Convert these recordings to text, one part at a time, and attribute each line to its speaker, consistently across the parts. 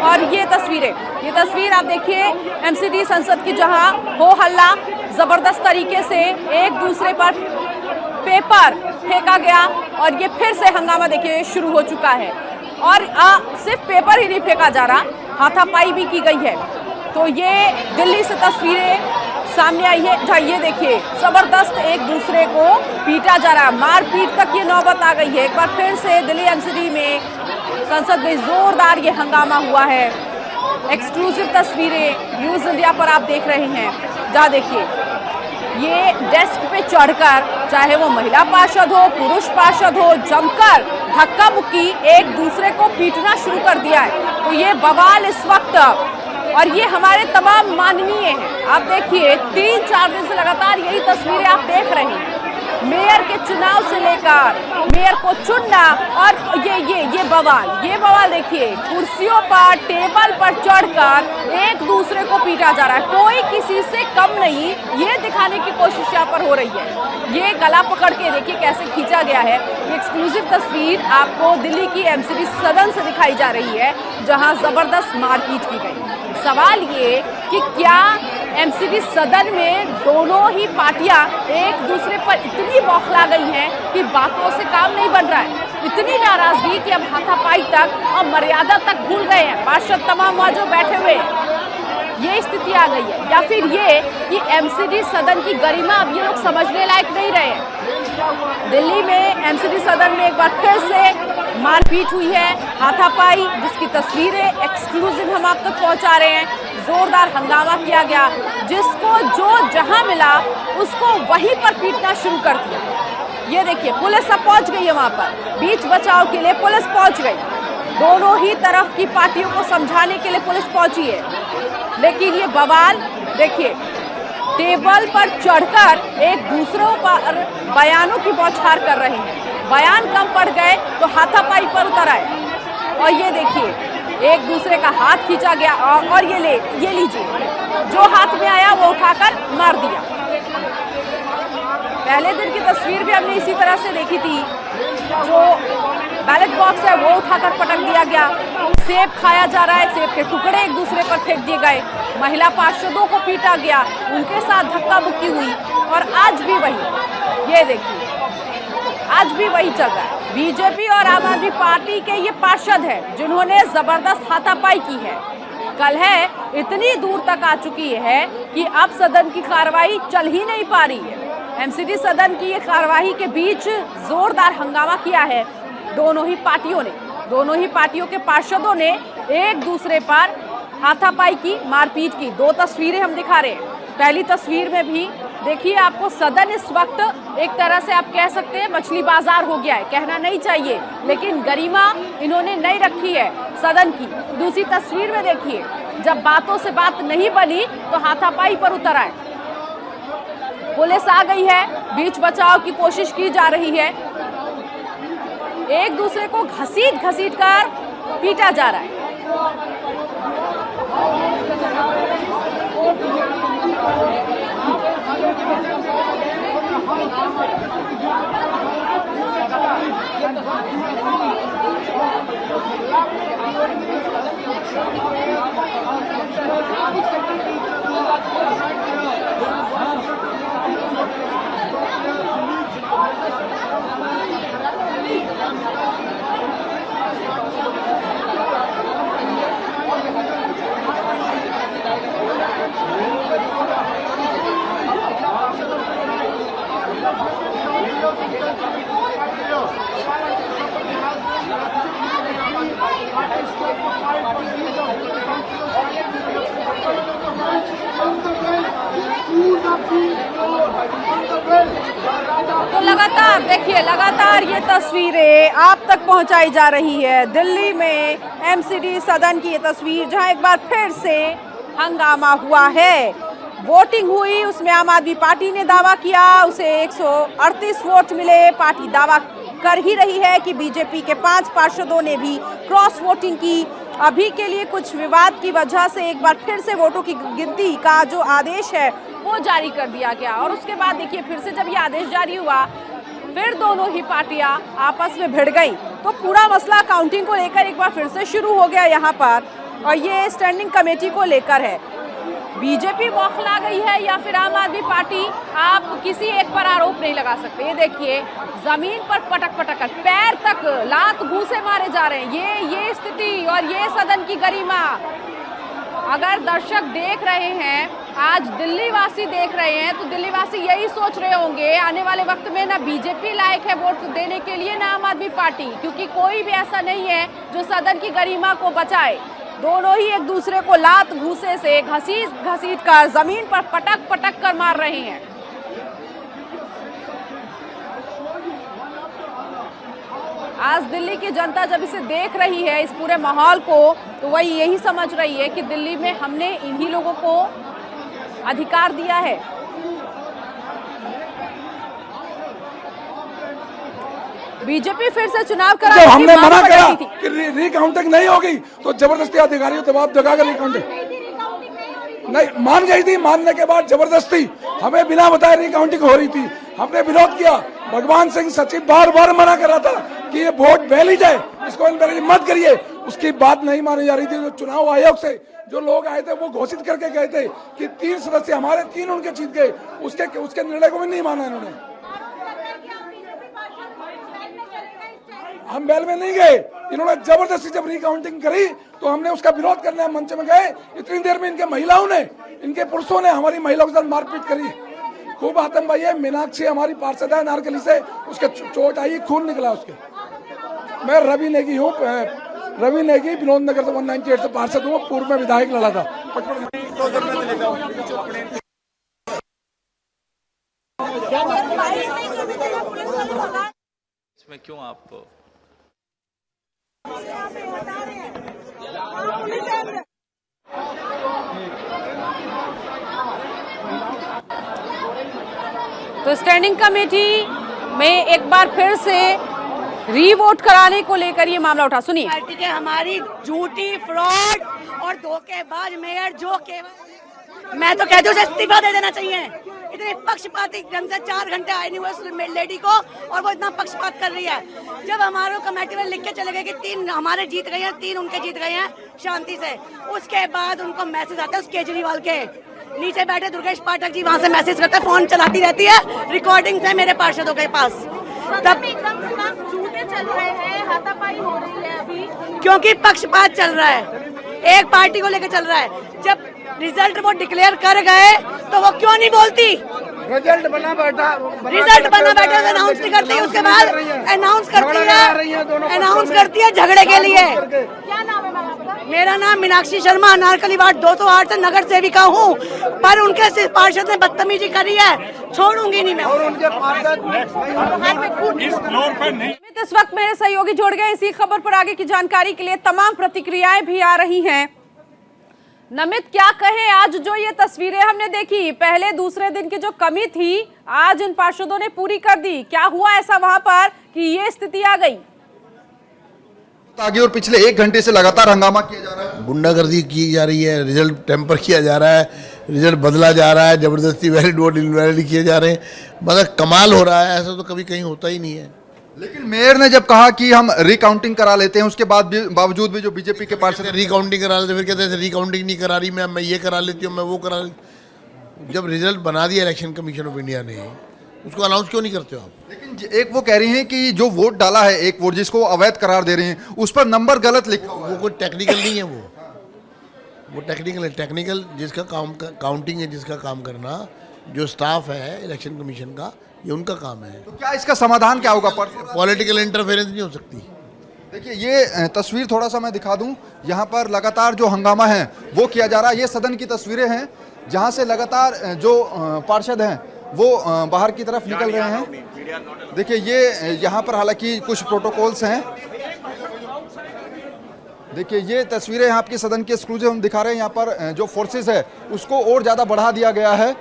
Speaker 1: और ये तस्वीर आप देखिए एमसीडी संसद की, जहां हो हल्ला, जबरदस्त तरीके से एक दूसरे पर पेपर फेंका गया और ये फिर से हंगामा देखिए शुरू हो चुका है। और सिर्फ पेपर ही नहीं फेंका जा रहा, हाथापाई भी की गई है। तो ये दिल्ली से तस्वीरें सामने आई है जहाँ ये देखिए जबरदस्त एक दूसरे को पीटा जा रहा है, मारपीट तक ये नौबत आ गई है। एक बार फिर से दिल्ली एमसीडी में, संसद में जोरदार ये हंगामा हुआ है। एक्सक्लूसिव तस्वीरें न्यूज़ इंडिया पर आप देख रहे हैं, जहाँ देखिए ये डेस्क पे चढ़कर, चाहे वो महिला पार्षद हो पुरुष पार्षद हो, जमकर धक्का मुक्की एक दूसरे को पीटना शुरू कर दिया है। तो ये बवाल इस वक्त, और ये हमारे तमाम माननीय हैं। आप देखिए 3-4 दिन से लगातार यही तस्वीरें आप देख रहे हैं। मेयर के चुनाव से लेकर मेयर को चुनना, और ये बवाल देखिए, कुर्सियों पर टेबल पर चढ़कर एक दूसरे को पीटा जा रहा है। कोई किसी से कम नहीं, ये दिखाने की कोशिश यहाँ पर हो रही है। ये गला पकड़ के देखिए कैसे खींचा गया है। ये एक्सक्लूसिव तस्वीर आपको दिल्ली की एमसीडी सदन से दिखाई जा रही है, जहाँ जबरदस्त मारपीट की गई। सवाल ये कि क्या एमसीडी सदन में दोनों ही पार्टियां एक दूसरे पर इतनी बौखला गई हैं कि बातों से काम नहीं बन रहा है। इतनी नाराजगी कि अब हाथापाई तक और मर्यादा तक भूल गए हैं पार्षद तमाम वहाँ जो बैठे हुए हैं। ये स्थिति आ गई है, या फिर ये कि एमसीडी सदन की गरिमा अब ये लोग समझने लायक नहीं रहे हैं। दिल्ली में एमसीडी सदन में एक बार फिर से मारपीट हुई है, हाथापाई, जिसकी तस्वीरें एक्सक्लूसिव हम आप तक पहुंचा रहे हैं। जोरदार हंगामा किया गया, जिसको जो जहां मिला उसको वहीं पर पीटना शुरू कर दिया। ये देखिए पुलिस अब पहुंच गई है वहां पर, बीच बचाव के लिए पुलिस पहुंच गई। दोनों ही तरफ की पार्टियों को समझाने के लिए पुलिस पहुंची है। लेकिन ये बवाल देखिए, टेबल पर चढ़कर एक दूसरों पर बयानों की बौछार कर रहे हैं। बयान कम पड़ गए तो हाथापाई पर उतर आए। और ये देखिए एक दूसरे का हाथ खींचा गया, और ये लीजिए, जो हाथ में आया वो उठाकर मार दिया। पहले दिन की तस्वीर भी हमने इसी तरह से देखी थी, जो बैलेट बॉक्स है वो उठाकर पटक दिया गया। सेब खाया जा रहा है, सेब के टुकड़े एक दूसरे पर फेंक दिए गए। महिला पार्षदों को पीटा गया, उनके साथ धक्का मुक्की हुई। और आज भी वही, ये देखिए आज भी वही चल रहा है। बीजेपी और आम आदमी पार्टी के ये पार्षद हैं जिन्होंने जबरदस्त हाथापाई की है। कल है इतनी दूर तक आ चुकी है कि अब सदन की कार्रवाई चल ही नहीं पा रही है। एमसीडी सदन की ये कार्रवाई के बीच जोरदार हंगामा किया है दोनों ही पार्टियों ने। दोनों ही पार्टियों के पार्षदों ने एक दूसरे पर हाथापाई की, मारपीट की। 2 तस्वीरें हम दिखा रहे हैं। पहली तस्वीर में भी देखिए आपको सदन इस वक्त एक तरह से आप कह सकते हैं मछली बाजार हो गया है, कहना नहीं चाहिए, लेकिन गरिमा इन्होंने नहीं रखी है सदन की। दूसरी तस्वीर में देखिए, जब बातों से बात नहीं बनी तो हाथापाई पर उतर आए। पुलिस आ गई है, बीच बचाव की कोशिश की जा रही है। एक दूसरे को घसीट कर पीटा जा रहा है। तो लगातार ये तस्वीरें आप तक पहुंचाई जा रही है। दिल्ली में एमसीडी सदन की ये तस्वीर, जहां एक बार फिर से हंगामा हुआ है। वोटिंग हुई, उसमें आम आदमी पार्टी ने दावा किया, उसे 138 वोट मिले। पार्टी दावा कर ही रही है कि बीजेपी के 5 पार्षदों ने भी क्रॉस वोटिंग की। अभी के लिए कुछ विवाद की वजह से एक बार फिर से वोटों की गिनती का जो आदेश है वो जारी कर दिया गया। और उसके बाद देखिए फिर से जब ये आदेश जारी हुआ, फिर दोनों ही पार्टियां आपस में भिड़ गई। तो पूरा मसला काउंटिंग को लेकर एक बार फिर से शुरू हो गया यहाँ पर। और ये स्टैंडिंग कमेटी को लेकर है। बीजेपी बौखला गई है या फिर आम आदमी पार्टी, आप किसी एक पर आरोप नहीं लगा सकते। ये देखिए जमीन पर पटक पटक कर पैर तक लात घूंसे मारे जा रहे हैं। ये स्थिति और ये सदन की गरिमा। अगर दर्शक देख रहे हैं, आज दिल्ली वासी देख रहे हैं, तो दिल्ली वासी यही सोच रहे होंगे आने वाले वक्त में ना बीजेपी लायक है वोट देने के लिए ना आम आदमी पार्टी, क्योंकि कोई भी ऐसा नहीं है जो सदन की गरिमा को बचाए। दोनों ही एक दूसरे को लात घूंसे से घसीट कर जमीन पर पटक पटक कर मार रहे हैं। आज दिल्ली की जनता जब इसे देख रही है, इस पूरे माहौल को, तो वही यही समझ रही है कि दिल्ली में हमने इन्हीं लोगों को अधिकार दिया है। बीजेपी फिर से चुनाव करा,
Speaker 2: जब हमने मना किया कि रिकाउंटिंग नहीं होगी तो जबरदस्ती अधिकारियों दबाव जगाकर रिकाउंटिंग नहीं मान गई थी। मानने के बाद जबरदस्ती हमें बिना बताए रिकाउंटिंग हो रही थी। हमने विरोध किया। भगवान सिंह सचिव बार बार मना कर रहा था कि ये वोट वैलिड है, इसको इनकरेज मत करिए। उसकी बात नहीं मानी जा रही थी। जो चुनाव आयोग से जो लोग आए थे वो घोषित करके गए थे कि 3 सदस्य हमारे 3 उनके जीत गए। उसके निर्णय को भी नहीं माना इन्होंने। हम बैल में नहीं गए, इन्होंने जबरदस्ती जब रिकाउंटिंग करी तो हमने उसका विरोध करने मंच में गए। इतनी देर में इनके महिलाओं ने, इनके पुरुषों ने हमारी महिलाओं के साथ मारपीट करी। खूब आतंकवादी है। मीनाक्षी हमारी पार्षद है नारकली से, उसके चोट आई, खून निकला उसके। मैं रवि नेगी हूँ, रवि नेगी विनोद नगर से 198 से पार्षद हूँ, पूर्व में विधायक लड़ा था।
Speaker 3: इसमें क्यों आप
Speaker 1: तो स्टैंडिंग कमेटी में एक बार फिर से रीवोट कराने को लेकर ये मामला उठा। सुनिए।
Speaker 4: पार्टी के हमारी झूठी फ्रॉड और धोखेबाज मेयर जो केवल, मैं तो कहती हूँ इस्तीफा दे देना चाहिए। इतने पक्षपाती ढंग से 4 घंटे आई नहीं हुए उस लेडी को और वो इतना पक्षपात कर रही है। जब हमारे कमेटी में लिख के चले गए कि 3 हमारे जीत गए हैं, 3 उनके जीत गए हैं शांति से, उसके बाद उनको मैसेज आता है उस केजरीवाल के नीचे बैठे दुर्गेश पाठक जी वहाँ से मैसेज करते हैं, फोन चलाती रहती है, रिकॉर्डिंग है मेरे पार्षदों के पास। तब एकदम झूठे चल रहे हैं, हाथापाई हो रही है अभी, क्योंकि पक्षपात चल रहा है, एक पार्टी को लेकर चल रहा है। जब रिजल्ट वो डिक्लेयर कर गए तो वो क्यों नहीं बोलती? रिजल्ट बना बैठा अनाउंस नहीं करती, उसके बाद अनाउंस करती है झगड़े के लिए। क्या नाम है आपका? मेरा नाम मीनाक्षी शर्मा, अनारकली वार्ड 208 से नगर सेविका हूँ। पर उनके पार्षद ने बदतमीजी करी है, छोड़ूंगी नहीं मैं। और उनके
Speaker 1: इस वक्त मेरे सहयोगी जुड़ गए इसी खबर पर आगे की जानकारी के लिए। तमाम प्रतिक्रियाएं भी आ रही हैं। नमित, क्या कहें, आज जो ये तस्वीरें हमने देखी, पहले दूसरे दिन की जो कमी थी आज इन पार्षदों ने पूरी कर दी। क्या हुआ ऐसा वहां पर कि ये स्थिति आ गई?
Speaker 5: आगे और पिछले 1 घंटे से लगातार हंगामा किया जा रहा है,
Speaker 6: गुंडागर्दी की जा रही है, रिजल्ट टेम्पर किया जा रहा है, रिजल्ट बदला जा रहा है, जबरदस्ती वैलिड वोट इनवैलिड किए जा रहे हैं। मतलब कमाल हो रहा है, ऐसा तो कभी कहीं होता ही नहीं है।
Speaker 5: लेकिन मेयर ने जब कहा कि हम रिकाउंटिंग करा लेते हैं, उसके बाद भी बावजूद भी जो बीजेपी के पार्षद
Speaker 6: रिकाउंटिंग करा लेते, फिर कहते हैं रिकाउंटिंग नहीं करा रही, मैं ये करा लेती हूँ, मैं वो करा लेती। जब रिजल्ट बना दिया इलेक्शन कमीशन ऑफ इंडिया ने, उसको अनाउंस क्यों नहीं करते हो आप?
Speaker 5: लेकिन एक वो कह रही हैं कि जो वोट डाला है, एक वोट जिसको अवैध करार दे रहे हैं, उस पर नंबर गलत लिखा हुआ है।
Speaker 6: वो कोई टेक्निकल नहीं है, वो टेक्निकल है। टेक्निकल जिसका काम काउंटिंग है, जिसका काम करना, जो स्टाफ है इलेक्शन कमीशन का, ये उनका काम है।
Speaker 5: तो क्या इसका समाधान क्या होगा?
Speaker 6: पॉलिटिकल इंटरफेरेंस नहीं हो सकती।
Speaker 5: देखिए ये तस्वीर थोड़ा सा मैं दिखा दूं, यहाँ पर लगातार जो हंगामा है वो किया जा रहा है। ये सदन की तस्वीरें हैं जहाँ से लगातार जो पार्षद हैं वो बाहर की तरफ निकल रहे हैं। देखिए ये यहाँ पर हालांकि कुछ प्रोटोकॉल्स हैं। देखिए ये तस्वीरें आपके सदन के एक्सक्लूसिव हम दिखा रहे हैं। यहाँ पर जो फोर्सेस है उसको और ज़्यादा बढ़ा दिया गया है,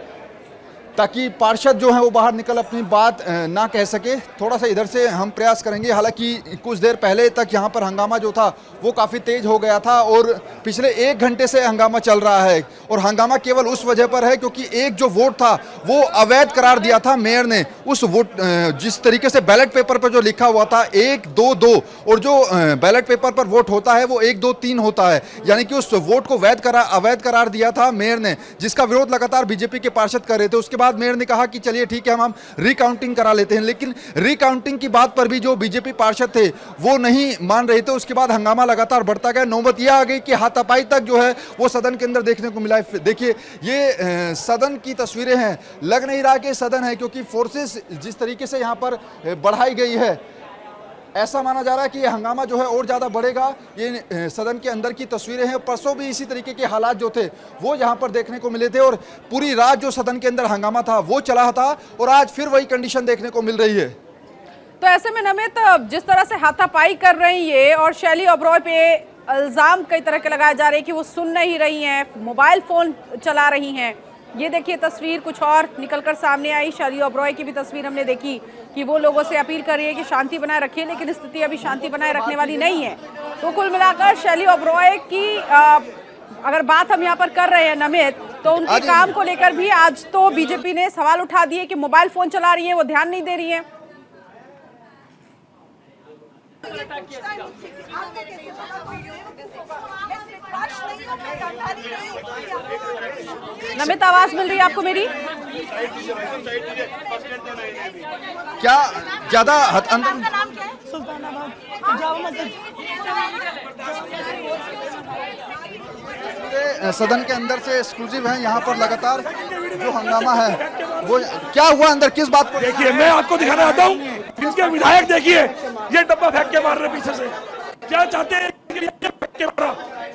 Speaker 5: ताकि पार्षद जो है वो बाहर निकल अपनी बात ना कह सके। थोड़ा सा इधर से हम प्रयास करेंगे। हालांकि कुछ देर पहले तक यहाँ पर हंगामा जो था वो काफ़ी तेज हो गया था और पिछले 1 घंटे से हंगामा चल रहा है। और हंगामा केवल उस वजह पर है क्योंकि एक जो वोट था वो अवैध करार दिया था मेयर ने। उस वोट जिस तरीके से बैलेट पेपर पर जो लिखा हुआ था 1 2 2 और जो बैलेट पेपर पर वोट होता है वो 1 2 3 होता है, यानी कि उस वोट को अवैध करार दिया था मेयर ने, जिसका विरोध लगातार बीजेपी के पार्षद कर रहे थे। उसके बाद मेयर ने कहा कि चलिए ठीक है हम रिकाउंटिंग करा लेते हैं, लेकिन रिकाउंटिंग की बात पर भी जो बीजेपी पार्षद थे वो नहीं मान रहे थे। उसके बाद हंगामा लगातार बढ़ता गया। नौबत यह आ गई कि हाथापाई तक जो है वो सदन के अंदर देखने को मिला है। देखिए ये सदन की तस्वीरें हैं, लग नहीं रहा कि सदन है क्योंकि फोर्सेस जिस तरीके से यहाँ पर बढ़ाई गई है, ऐसा माना जा रहा है कि ये हंगामा जो है और ज़्यादा बढ़ेगा। ये सदन के अंदर की तस्वीरें हैं। परसों भी इसी तरीके के हालात जो थे वो यहाँ पर देखने को मिले थे और पूरी रात जो सदन के अंदर हंगामा था वो चला था और आज फिर वही कंडीशन देखने को मिल रही है।
Speaker 1: तो ऐसे में नमित, जिस तरह से हाथापाई कर रही है और शैली ओबरॉय पे इल्जाम कई तरह के लगाए जा रहे हैं कि वो सुन नहीं रही हैं, मोबाइल फोन चला रही हैं। ये देखिए तस्वीर कुछ और निकलकर सामने आई। शैली ओबरॉय की भी तस्वीर हमने देखी कि वो लोगों से अपील कर रही है कि शांति बनाए रखिए, लेकिन स्थिति अभी शांति बनाए रखने वाली नहीं है। तो कुल मिलाकर शैली ओबरॉय की अगर बात हम यहाँ पर कर रहे हैं नमित, तो उनके काम को लेकर भी आज तो बीजेपी ने सवाल उठा दिए कि मोबाइल फोन चला रही है, वो ध्यान नहीं दे रही है। नमित, आवाज मिल रही है आपको मेरी?
Speaker 5: क्या ज्यादा सदन के अंदर से एक्सक्लूसिव है। यहाँ पर लगातार जो हंगामा है वो क्या हुआ अंदर, किस बात को?
Speaker 2: देखिए मैं आपको दिखाना आता हूँ। इनके विधायक देखिए ये डब्बा फेंक के मार रहे पीछे से, क्या चाहते हैं?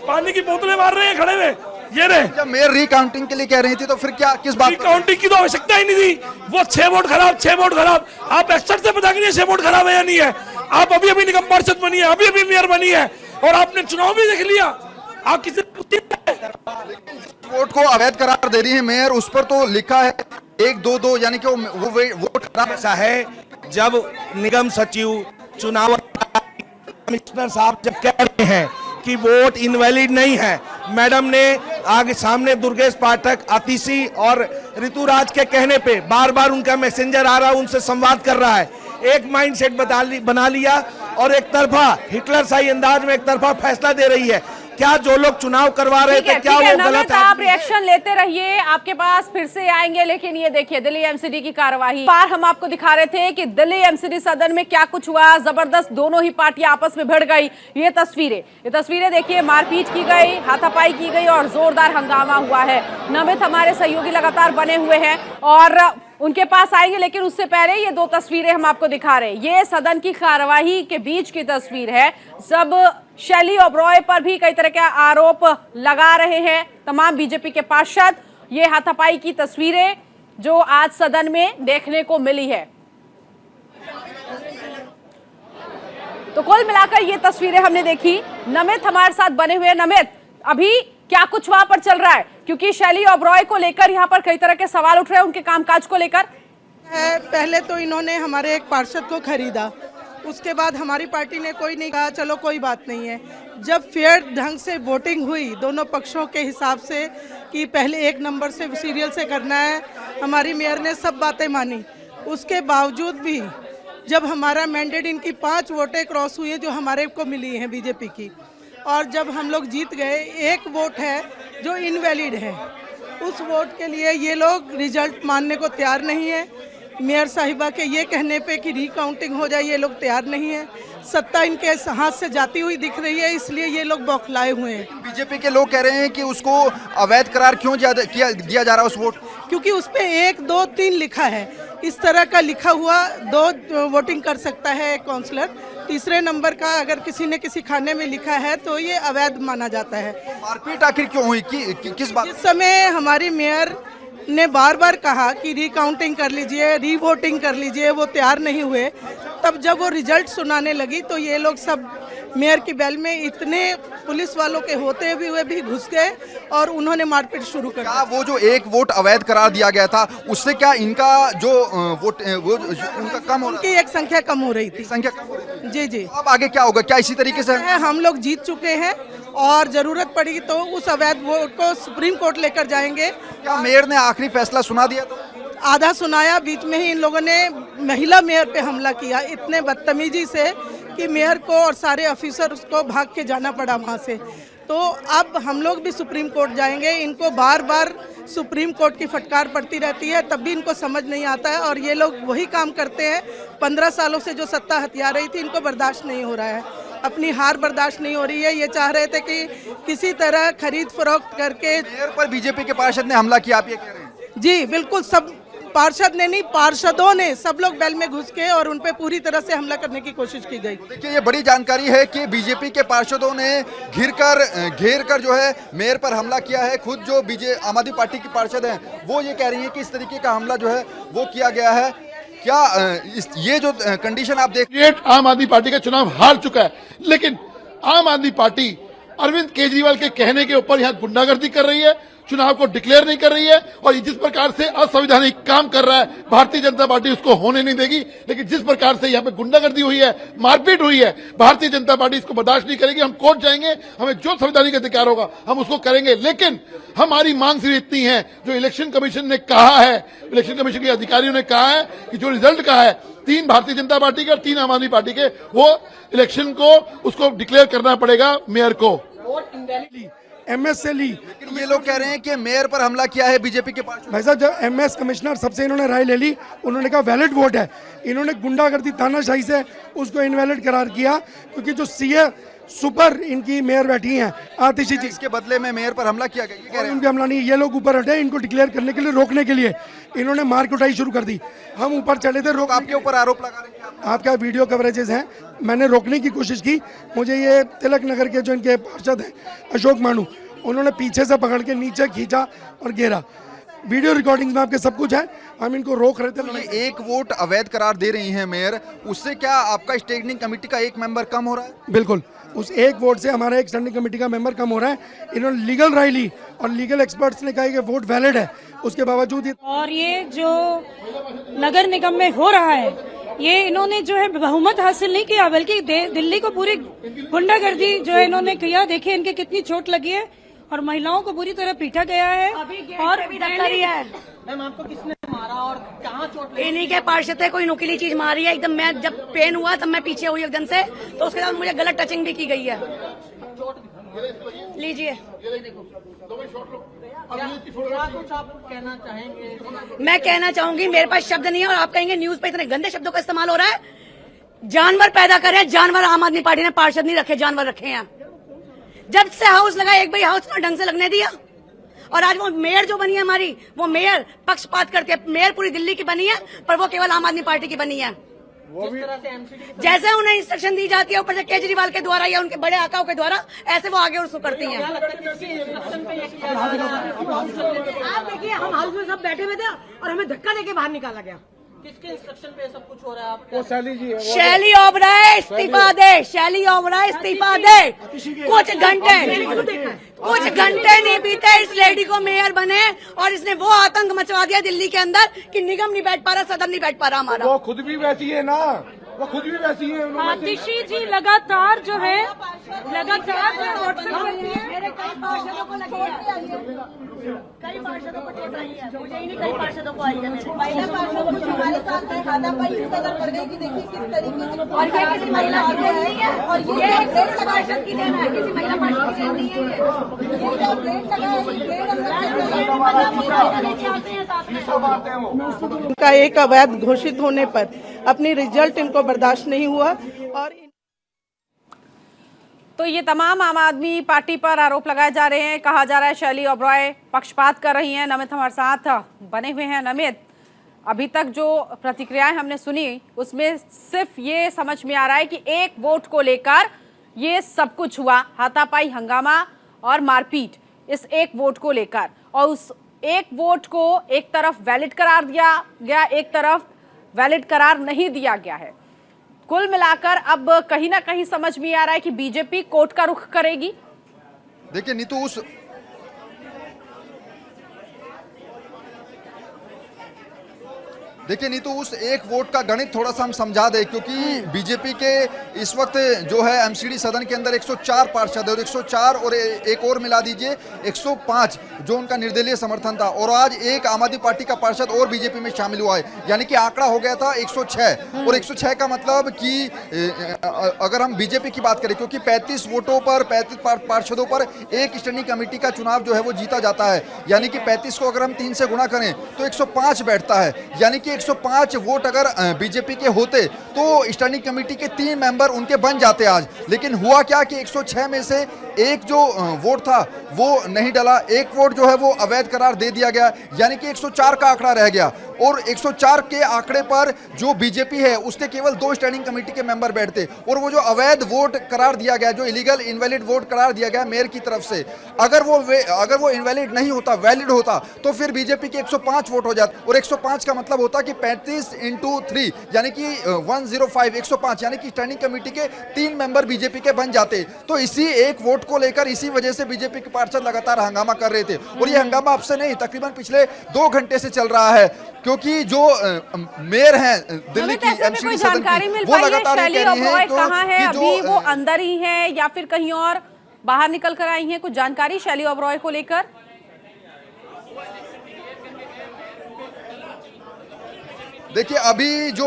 Speaker 2: पानी की बोतलें मार रहे हैं खड़े हुए। ये रहे।
Speaker 5: जब मेयर रिकाउंटिंग के लिए कह रही थी तो फिर क्या, किस बात?
Speaker 2: रिकाउंटिंग की तो आवश्यकता ही नहीं थी। वो 6 वोट खराब, 6 वोट खराब। आप एक्सपर्ट से पता करिए 6 वोट खराब है या नहीं है। आप अभी निगम पार्षद बनी है, अभी मेयर बनी है और आपने चुनाव भी देख लिया। आप किसी
Speaker 5: वोट को अवैध करार दे रही है मेयर, उस पर तो लिखा है 1 2 2, यानी कि वो वोट खराब।
Speaker 3: ऐसा है जब निगम सचिव चुनाव कमिश्नर साहब जब कह रहे हैं कि वोट इनवैलिड नहीं है, मैडम ने आगे सामने दुर्गेश पाठक, आतिशी और ऋतुराज के कहने पे बार बार उनका मैसेंजर आ रहा, उनसे संवाद कर रहा है। एक माइंडसेट बना लिया और एक तरफा हिटलर शाही अंदाज में एक तरफा फैसला दे रही है। क्या जो लोग चुनाव करवा रहे थे क्या वो गलत है?
Speaker 1: आप रिएक्शन लेते रहिए, आपके पास फिर से आएंगे। लेकिन ये देखिए दिल्ली एमसीडी की कार्यवाही, बार हम आपको दिखा रहे थे कि दिल्ली एमसीडी सदन में क्या कुछ हुआ। जबरदस्त दोनों ही पार्टियां आपस में भिड़ गई। ये तस्वीरें देखिए, मारपीट की गई, हाथापाई की गई और जोरदार हंगामा हुआ है। नमित हमारे सहयोगी लगातार बने हुए हैं और उनके पास आएंगे, लेकिन उससे पहले ये 2 तस्वीरें हम आपको दिखा रहे हैं। ये सदन की कार्यवाही के बीच की तस्वीर है, जब शैली ओबरॉय पर भी कई तरह के आरोप लगा रहे हैं तमाम बीजेपी के पार्षद। ये हाथापाई की तस्वीरें जो आज सदन में देखने को मिली है। तो कुल मिलाकर ये तस्वीरें हमने देखी। नमित हमारे साथ बने हुए। नमित, अभी क्या कुछ वहां पर चल रहा है? क्योंकि शैली ओबरॉय को लेकर यहाँ पर कई तरह के सवाल उठ रहे हैं उनके कामकाज को लेकर।
Speaker 7: पहले तो इन्होंने हमारे एक पार्षद को खरीदा, उसके बाद हमारी पार्टी ने कोई नहीं कहा चलो कोई बात नहीं है। जब फेयर ढंग से वोटिंग हुई दोनों पक्षों के हिसाब से कि पहले 1 नंबर से सीरियल से करना है, हमारी मेयर ने सब बातें मानी। उसके बावजूद भी जब हमारा मैंडेट, इनकी 5 वोटें क्रॉस हुई हैं जो हमारे को मिली हैं बीजेपी की, और जब हम लोग जीत गए, 1 वोट है जो इनवैलिड है। उस वोट के लिए ये लोग रिजल्ट मानने को तैयार नहीं है। मेयर साहिबा के ये कहने पे कि रिकाउंटिंग हो जाए ये लोग तैयार नहीं है। सत्ता इनके हाथ से जाती हुई दिख रही है, इसलिए ये लोग बौखलाए हुए हैं।
Speaker 5: बीजेपी के लोग कह रहे हैं कि उसको अवैध करार क्यों दिया जा रहा है उस वोट?
Speaker 7: क्योंकि उस पर 1 2 3 लिखा है। इस तरह का लिखा हुआ 2 वोटिंग कर सकता है काउंसलर। तीसरे नंबर का अगर किसी ने किसी खाने में लिखा है तो ये अवैध माना जाता है।
Speaker 5: मारपीट आखिर क्यों हुई, किस बात?
Speaker 7: इस समय हमारी मेयर ने बार बार कहा कि रिकाउंटिंग कर लीजिए, रीवोटिंग कर लीजिए, वो तैयार नहीं हुए। तब जब वो रिजल्ट सुनाने लगी तो ये लोग सब मेयर की बैल में इतने पुलिस वालों के होते हुए भी घुस गए और उन्होंने मारपीट शुरू कर दी।
Speaker 5: क्या वो जो एक वोट अवैध करार दिया गया था उससे क्या इनका जो वोट वो उनका कम हो रहा
Speaker 7: उनकी एक संख्या कम हो रही थी।
Speaker 5: संख्या कम हो रही थी?
Speaker 7: जी जी।
Speaker 5: अब आगे क्या होगा? क्या इसी तरीके से
Speaker 7: हम लोग जीत चुके हैं और जरूरत पड़ी तो उस अवैध वोट को सुप्रीम कोर्ट लेकर जाएंगे।
Speaker 5: क्या मेयर ने आखिरी फैसला सुना दिया? तो
Speaker 7: आधा सुनाया, बीच में ही इन लोगों ने महिला मेयर पे हमला किया इतने बदतमीजी से कि मेयर को और सारे ऑफिसर को भाग के जाना पड़ा वहाँ से। तो अब हम लोग भी सुप्रीम कोर्ट जाएंगे। इनको बार बार सुप्रीम कोर्ट की फटकार पड़ती रहती है, तब भी इनको समझ नहीं आता है और ये लोग वही काम करते हैं। 15 सालों से जो सत्ता हथिया रही थी, इनको बर्दाश्त नहीं हो रहा है, अपनी हार बर्दाश्त नहीं हो रही है। ये चाह रहे थे कि किसी तरह खरीद फरोख्त करके
Speaker 5: मेयर पर बीजेपी के पार्षद ने हमला किया, आप ये कह रहे हैं?
Speaker 7: जी बिल्कुल, सब पार्षद ने नहीं, पार्षदों ने, सब लोग बैल में घुस के और उन पे पूरी तरह से हमला करने की कोशिश की गई।
Speaker 5: देखिए ये बड़ी जानकारी है कि बीजेपी के पार्षदों ने घेर कर जो है मेयर पर हमला किया है। खुद जो आम आदमी पार्टी की पार्षद हैं वो ये कह रही हैं कि इस तरीके का हमला जो है वो किया गया है। क्या ये जो कंडीशन आप देख,
Speaker 6: आम आदमी पार्टी का चुनाव हार चुका है, लेकिन आम आदमी पार्टी अरविंद केजरीवाल के कहने के ऊपर यहाँ गुंडागर्दी कर रही है, चुनाव को डिक्लेयर नहीं कर रही है और जिस प्रकार से असंवैधानिक काम कर रहा है भारतीय जनता पार्टी उसको होने नहीं देगी। लेकिन जिस प्रकार से यहाँ पे गुंडागर्दी हुई है, मारपीट हुई है, भारतीय जनता पार्टी इसको बर्दाश्त नहीं करेगी। हम कोर्ट जाएंगे, हमें जो संवैधानिक अधिकार होगा हम उसको करेंगे। लेकिन हमारी मांग सिर्फ इतनी है, जो इलेक्शन कमीशन ने कहा है, इलेक्शन कमीशन के अधिकारियों ने कहा है कि जो रिजल्ट कहा है 3 भारतीय जनता पार्टी के और 3 आम आदमी पार्टी के, वो इलेक्शन को उसको डिक्लेयर करना पड़ेगा मेयर को।
Speaker 2: एमएस से ली।
Speaker 5: लेकिन ये लोग कह रहे हैं कि मेयर पर हमला किया है बीजेपी के पार्षद।
Speaker 2: भाई साहब, जब एमएस कमिश्नर सबसे इन्होंने राय ले ली, उन्होंने कहा वैलिड वोट है। इन्होंने गुंडागर्दी तानाशाही से उसको इनवैलिड करार किया, क्योंकि जो सीए सुपर इनकी मेयर बैठी हैं आतिशी जी,
Speaker 5: इसके बदले में मेयर पर हमला किया गया, ये कह रहे हैं।
Speaker 2: उनके हमला नहीं, ये लोग ऊपर हटे इनको डिक्लेयर करने के लिए, रोकने के लिए इन्होंने मार कुटाई शुरू कर दी। हम ऊपर चले थे, रोक
Speaker 5: आपके ऊपर आरोप लगा रहे हैं।
Speaker 2: आपका वीडियो कवरेजेस हैं, मैंने रोकने की कोशिश की। मुझे ये तिलक नगर के जो इनके पार्षद हैं अशोक मानू, उन्होंने पीछे से पकड़ के नीचे खींचा और घेरा। वीडियो रिकॉर्डिंग में आपके सब कुछ है, हम इनको रोक रहे थे।
Speaker 5: ये एक वोट अवैध करार दे रही हैं मेयर, उससे क्या आपका स्टैंडिंग कमेटी का एक मेंबर कम हो रहा है?
Speaker 2: बिल्कुल, उस एक वोट से हमारा एक स्टैंडिंग कमेटी का मेंबर कम हो रहा है। इन्होंने लीगल राय ली और लीगल एक्सपर्ट्स ने कहा कि वोट वैलिड है, उसके बावजूद
Speaker 8: और ये जो नगर निगम में हो रहा है, ये इन्होंने जो है बहुमत हासिल नहीं किया, बल्कि दिल्ली को पूरी गुंडागर्दी जो है इन्होंने किया। देखिए इनके कितनी चोट लगी है और महिलाओं को बुरी तरह पीटा गया है। और
Speaker 4: मैम आपको किसने मारा और कहाँ चोट लगी? इन्हीं के पार्षद थे, कोई नुकीली चीज मारी है एकदम। मैं जब पेन हुआ तब मैं पीछे हुई एकदम से, तो उसके बाद मुझे गलत टचिंग भी की गई है। लीजिए, कुछ आप कहना चाहेंगे? मैं कहना चाहूंगी, मेरे पास शब्द नहीं है और आप कहेंगे न्यूज पे इतने गंदे शब्दों का इस्तेमाल हो रहा है। जानवर पैदा करे, जानवर आम आदमी पार्टी ने पार्षद नहीं रखे, जानवर रखे हैं। जब से हाउस लगा, एक भाई हाउस में ढंग से लगने दिया। और आज वो मेयर जो बनी है हमारी, वो मेयर पक्षपात करके, मेयर पूरी दिल्ली की बनी है पर वो केवल आम आदमी पार्टी की बनी है। जैसे उन्हें इंस्ट्रक्शन दी जाती है ऊपर से केजरीवाल के द्वारा या उनके बड़े आकाओं के द्वारा, ऐसे वो आगे उसको करती हैं। आप देखिए, हम हाउस में सब बैठे हुए थे और हमें धक्का देके बाहर निकाला गया। किसके इंस्ट्रक्शन पे सब कुछ हो रहा है? आपको शैली जी, शैली ओबराय इस्तीफा दे, शैली ओबराय इस्तीफा दे। कुछ घंटे नहीं बीते इस लेडी को मेयर बने और इसने वो आतंक मचवा दिया दिल्ली के अंदर कि निगम नहीं बैठ पा रहा, सदन नहीं बैठ पा रहा हमारा।
Speaker 2: वो खुद भी वैसी है ना, वो खुद भी वैसी है।
Speaker 8: आतिशी जी लगातार जो है, लगातार व्हाट्सएप करती है।
Speaker 4: मेरे कई पार्षदों को लगी है, कई पार्षदों को चोट आई है, मुझे ही नहीं कई पार्षदों को आई है। महिला पार्षदों को हमारे साथ हाथापाई इस कदर कर गई कि देखिए किस तरीके से, और ये किसी महिला की देन नहीं है और ये एक पार्षद की देन है, किसी महिला पार्षद की देन नहीं है। ये प्लेट लगा है,
Speaker 7: उनका एक अवैध घोषित होने पर अपनी रिजल्ट इनको बर्दाश्त नहीं हुआ। और
Speaker 1: तो ये तमाम आम आदमी पार्टी पर आरोप लगाए जा रहे हैं। कहा जा रहा है शैली ओबराय पक्षपात कर रही हैं। नमित हमारे साथ बने हुए हैं। नमित, अभी तक जो प्रतिक्रियाएं हमने सुनी उसमें सिर्फ ये समझ में आ रहा है कि एक वोट को लेकर ये सब कुछ हुआ, हाथापाई, हंगामा और मारपीट इस एक वोट को लेकर, और उस एक वोट को एक तरफ वैलिड करार दिया गया, एक तरफ वैलिड करार नहीं दिया गया है। कुल मिलाकर अब कहीं ना कहीं समझ में आ रहा है कि बीजेपी कोर्ट का रुख करेगी।
Speaker 5: देखिए नीतू, उस एक वोट का गणित थोड़ा सा हम समझा दें, क्योंकि बीजेपी के इस वक्त जो है एमसीडी सदन के अंदर 104 पार्षद है और 104 और एक और मिला दीजिए 105 जो उनका निर्दलीय समर्थन था, और आज एक आम आदमी पार्टी का पार्षद और बीजेपी में शामिल हुआ है, यानी कि आंकड़ा हो गया था 106। और 106 का मतलब कि अगर हम बीजेपी की बात करें, क्योंकि 35 वोटों पर 35 पार्षदों पर एक स्टैंडिंग कमेटी का चुनाव जो है वो जीता जाता है, यानी कि 35 को अगर हम 3 से गुणा करें तो 105 बैठता है, यानी कि 105 वोट अगर बीजेपी के होते तो स्टैंडिंग कमेटी के 3 मेंबर उनके बन जाते आज। लेकिन हुआ क्या कि 106 में से एक जो वोट था वो नहीं डला, एक वोट जो है वो अवैध करार दे दिया गया, यानी कि 104 का आंकड़ा रह गया। और 104 के आंकड़े पर जो बीजेपी है उसके केवल 2 स्टैंडिंग कमेटी के मेंबर बैठते, और वो जो अवैध वोट करार दिया गया, जो इलीगल इनवैलिड वोट करार दिया गया मेयर की तरफ से, अगर वो इनवैलिड नहीं होता, वैलिड होता, तो फिर बीजेपी के 105 वोट हो जाते, और 105 का मतलब होता कि 35 × 3 यानी कि 105 105, यानी कि स्टैंडिंग कमेटी के 3 मेंबर बीजेपी के बन जाते। तो इसी एक वोट को लेकर इसी वजह से बीजेपी के पार्षद लगातार हंगामा कर रहे थे, और ये हंगामा अब से नहीं, तकरीबन पिछले 2 घंटे से चल रहा है, क्योंकि जो मेयर हैं दिल्ली की एमसीडी सदन की, वो लगातार कह रही हैं
Speaker 1: कहां है अभी, वो अंदर ही है या फिर कहीं और बाहर निकल कर आई हैं? कुछ जानकारी शैली ओबरॉय को लेकर?
Speaker 5: देखिए अभी जो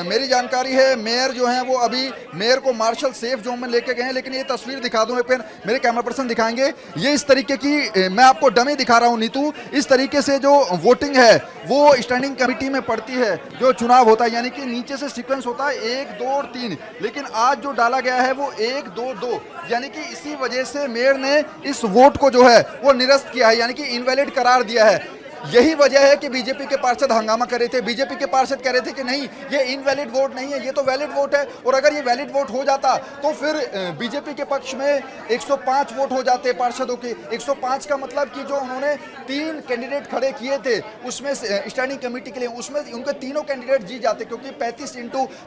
Speaker 5: मेरी जानकारी है, मेयर जो हैं वो अभी मेयर को मार्शल सेफ जोन में लेके गए हैं, लेकिन ये तस्वीर दिखा दूं, फिर मेरे कैमरा पर्सन दिखाएंगे। ये इस तरीके की मैं आपको डमी दिखा रहा हूं नीतू, इस तरीके से जो वोटिंग है वो स्टैंडिंग कमेटी में पड़ती है, जो चुनाव होता है, यानी कि नीचे से सीक्वेंस होता है 1 2 और 3, लेकिन आज जो डाला गया है वो 1 2 2, यानी कि इसी वजह से मेयर ने इस वोट को जो है वो निरस्त किया है, यानी कि इनवैलिड करार दिया है। यही वजह है कि बीजेपी के पार्षद हंगामा कर रहे थे। बीजेपी के पार्षद कह रहे थे कि नहीं, ये इनवैलिड वोट नहीं है, ये तो वैलिड वोट है, और अगर ये वैलिड वोट हो जाता तो फिर बीजेपी के पक्ष में 105 वोट हो जाते पार्षदों के। 105 का मतलब कि जो उन्होंने 3 कैंडिडेट खड़े किए थे उसमें स्टैंडिंग कमेटी के लिए, उसमें उनके तीनों कैंडिडेट जीत जाते, क्योंकि 35 ×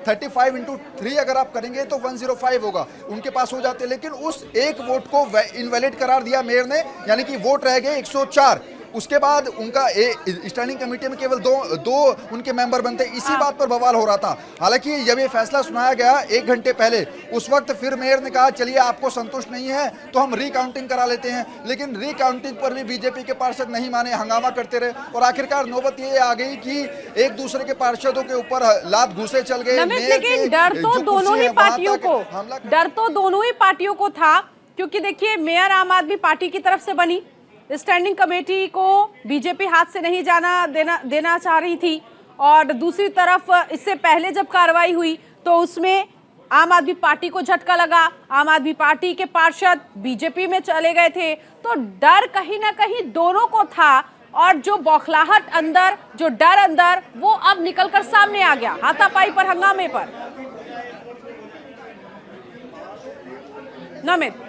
Speaker 5: 35 × 3 अगर आप करेंगे तो 105 होगा, उनके पास हो जाते। लेकिन उस एक वोट को इनवैलिड करार दिया मेयर ने, यानी कि वोट रह गए 104। उसके बाद उनका स्टैंडिंग कमेटी में केवल दो उनके मेंबर बनते, इसी बात पर बवाल हो रहा था। हालांकि जब ये फैसला सुनाया गया 1 घंटे पहले, उस वक्त फिर मेयर ने कहा चलिए आपको संतुष्ट नहीं है तो हम रिकाउंटिंग करा लेते हैं, लेकिन रिकाउंटिंग पर भी बीजेपी के पार्षद नहीं माने, हंगामा करते रहे, और आखिरकार नौबत ये आ गई कि एक दूसरे के पार्षदों के ऊपर लात घूसे चल गए।
Speaker 1: लेकिन डर तो दोनों ही पार्टियों को था, क्योंकि देखिए मेयर आम आदमी पार्टी की तरफ से बनी, स्टैंडिंग कमेटी को बीजेपी हाथ से नहीं देना चाह रही थी, और दूसरी तरफ इससे पहले जब कार्रवाई हुई तो उसमें आम आदमी पार्टी को झटका लगा, आम आदमी पार्टी के पार्षद बीजेपी में चले गए थे, तो डर कहीं ना कहीं दोनों को था, और जो बौखलाहट अंदर, जो डर अंदर, वो अब निकलकर सामने आ गया हाथापाई पर, हंगामे पर। नमित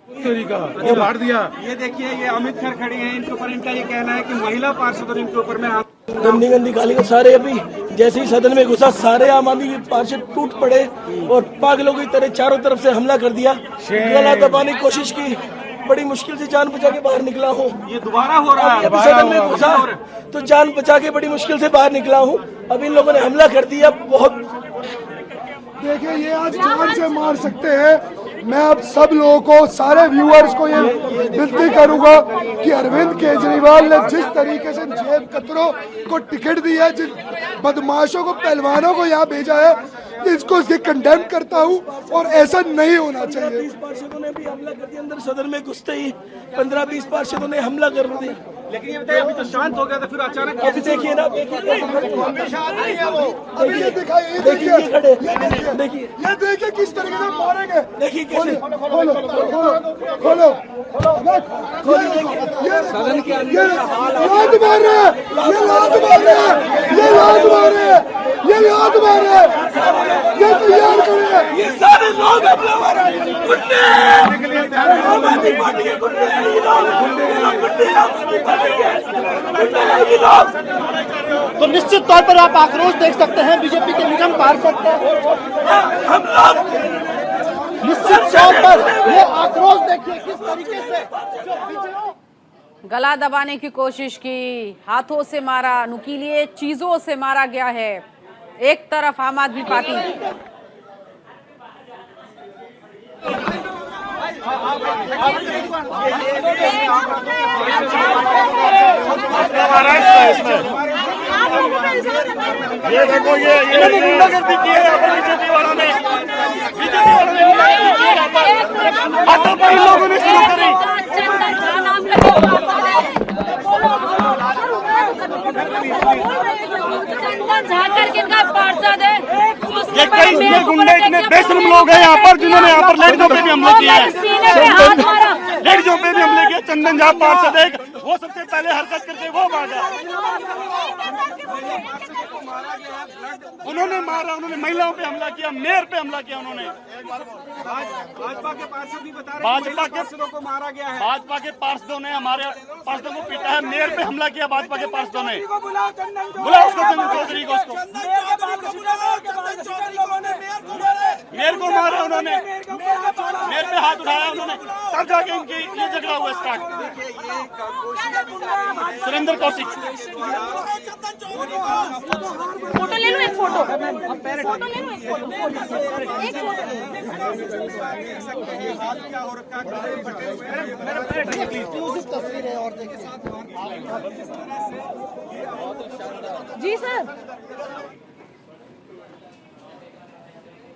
Speaker 9: ये बांट दिया। ये देखिए, ये अमित खर खड़ी हैं, इनके ऊपर इनका ये कहना है कि महिला पार्षद इनके ऊपर में
Speaker 10: गंदी गंदी गाली का सारे अभी जैसे ही सदन में घुसा सारे आम आदमी पार्षद टूट पड़े और पागलों की तरह चारों तरफ से हमला कर दिया, गला दबाने की कोशिश की, बड़ी मुश्किल से जान बचा के बाहर निकला हूँ।
Speaker 9: ये दोबारा हो रहा है,
Speaker 10: सदन में घुसा तो जान बचा के बड़ी मुश्किल से बाहर निकला हूँ। अब इन लोगों ने हमला कर दिया। बहुत
Speaker 2: देखिए, ये आज जान से मार सकते हैं। मैं अब सब लोगों को, सारे व्यूअर्स को ये विनती करूंगा कि अरविंद केजरीवाल ने जिस तरीके से जेब कतरों को टिकट दिया है, जिन बदमाशों को, पहलवानों को यहाँ भेजा है, इसको कंडेम करता हूँ, और ऐसा नहीं होना चाहिए।
Speaker 10: 20 पार्षदों ने भी हमला कर दिया, अंदर सदन में घुसते ही 15-20 पार्षदों ने हमला कर दिया।
Speaker 9: लेकिन ये बताइए, अभी तो शांत हो गया था, फिर अचानक
Speaker 10: अभी देखिए ना,
Speaker 2: अभी ये दिखाइए, देखिए किस तरीके से मारेंगे।
Speaker 10: देखिए कैसे
Speaker 2: खोलो, ये लात मार रहे हैं, ये लात मार रहे हैं, ये लात मार रहे हैं, ये लात मार रहे हैं, ये तैयार कर रहे हैं,
Speaker 10: ये सारे लोग हमला मार रहे हैं।
Speaker 11: तो निश्चित तौर पर आप आक्रोश देख सकते हैं बीजेपी के निगम पार्षद का। निश्चित तौर पर ये आक्रोश देखिए किस तरीके से
Speaker 1: गला दबाने की कोशिश की, हाथों से मारा, नुकीली चीजों से मारा गया है। एक तरफ आम आदमी पार्टी
Speaker 9: ये देखो ये गुंडागर्दी की है बीजेपी वालों ने, इन लोगों ने शुरू करी। ये कई गुंडे इतने बेशरम लोग हैं यहाँ पर जिन्होंने यहाँ पर लेडीजों पे भी हमले किए हैं, लेडीजों पे भी हमले किए। चंदन झा पार्षद एक वो सबसे पहले हरकत करके वो भागा, उन्होंने मारा, उन्होंने महिलाओं पे हमला किया, मेयर पे हमला किया उन्होंने। भाजपा के पार्षद भी बता रहे हैं भाजपा के पार्षदों को मारा गया है, भाजपा के पार्षदों ने हमारे पार्षदों को पीटा है, मेयर पे हमला किया भाजपा के पार्षदों ने। बुलाओ उसको, चंदन चौधरी को, उसको मेयर को मारा उन्होंने, मेयर पे हाथ उठाया उन्होंने, तब जाके इनकी ये झगड़ा हुआ स्टार्ट। सुरेंद्र कौशिक
Speaker 1: फोटो ले लो, एक फोटो ले लो, एक फोटो। जी सर।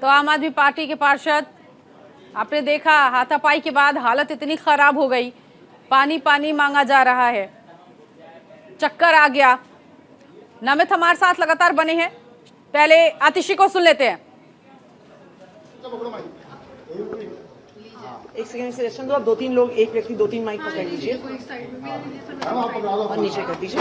Speaker 1: तो आम आदमी पार्टी के पार्षद, आपने देखा हाथापाई के बाद हालत इतनी खराब हो गई, पानी पानी मांगा जा रहा है, चक्कर आ गया। नमित हमारे साथ लगातार बने हैं, पहले आतिशी को सुन लेते हैं।
Speaker 11: एक सेकंड से दो, आप 2-3 लोग, एक व्यक्ति 2-3 माइक पकड़ लीजिए और नीचे कर दीजिए।